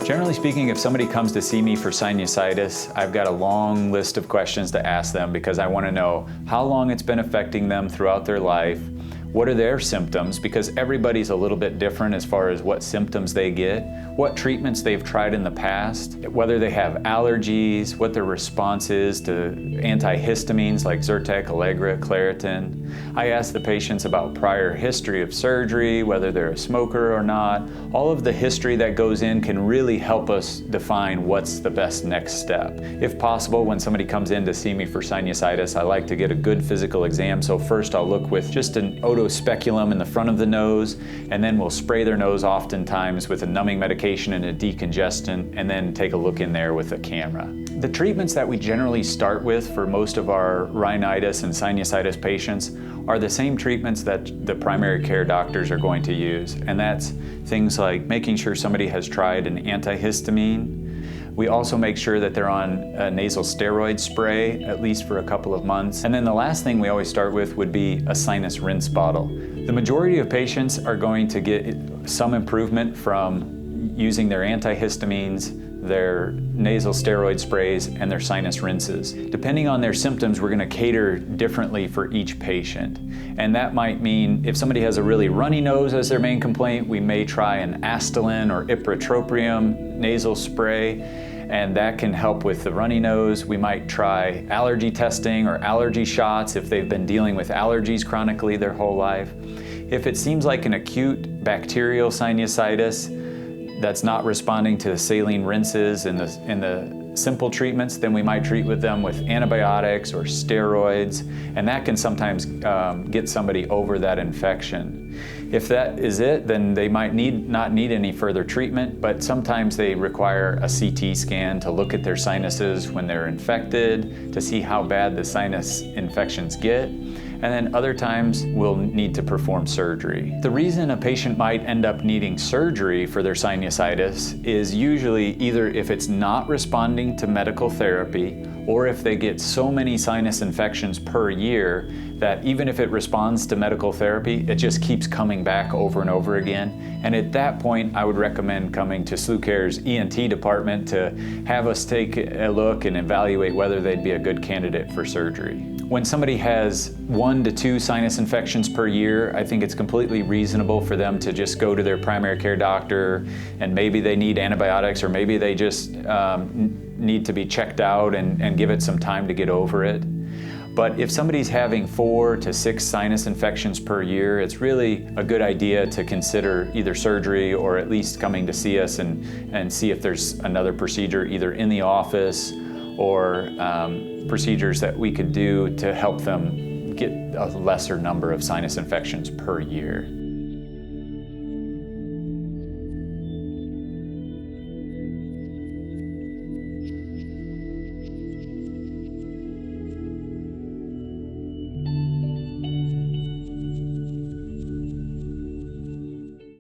Generally speaking, if somebody comes to see me for sinusitis, I've got a long list of questions to ask them because I want to know how long it's been affecting them throughout their life. What are their symptoms? Because everybody's a little bit different as far as what symptoms they get, what treatments they've tried in the past, whether they have allergies, what their response is to antihistamines like Zyrtec, Allegra, Claritin. I ask the patients about prior history of surgery, whether they're a smoker or not. All of the history that goes in can really help us define what's the best next step. If possible, when somebody comes in to see me for sinusitis, I like to get a good physical exam. So first I'll look with just an otospeculum in the front of the nose, and then we'll spray their nose oftentimes with a numbing medication and a decongestant, and then take a look in there with a camera. The treatments that we generally start with for most of our rhinitis and sinusitis patients are the same treatments that the primary care doctors are going to use, and that's things like making sure somebody has tried an antihistamine. We also make sure that they're on a nasal steroid spray, at least for a couple of months. And then the last thing we always start with would be a sinus rinse bottle. The majority of patients are going to get some improvement from using their antihistamines, their nasal steroid sprays, and their sinus rinses. Depending on their symptoms, we're going to cater differently for each patient. And that might mean if somebody has a really runny nose as their main complaint, we may try an Astelin or ipratropium nasal spray, and that can help with the runny nose. We might try allergy testing or allergy shots if they've been dealing with allergies chronically their whole life. If it seems like an acute bacterial sinusitis that's not responding to saline rinses and the simple treatments, then we might treat with them with antibiotics or steroids, and that can sometimes get somebody over that infection. If that is it, then they might not need any further treatment, but sometimes they require a CT scan to look at their sinuses when they're infected, to see how bad the sinus infections get. And then other times we'll need to perform surgery. The reason a patient might end up needing surgery for their sinusitis is usually either if it's not responding to medical therapy, or if they get so many sinus infections per year that even if it responds to medical therapy, it just keeps coming back over and over again. And at that point, I would recommend coming to SLUCare's ENT department to have us take a look and evaluate whether they'd be a good candidate for surgery. When somebody has 1 to 2 sinus infections per year, I think it's completely reasonable for them to just go to their primary care doctor, and maybe they need antibiotics, or maybe they just need to be checked out and give it some time to get over it. But if somebody's having 4 to 6 sinus infections per year, it's really a good idea to consider either surgery or at least coming to see us and see if there's another procedure either in the office or procedures that we could do to help them get a lesser number of sinus infections per year.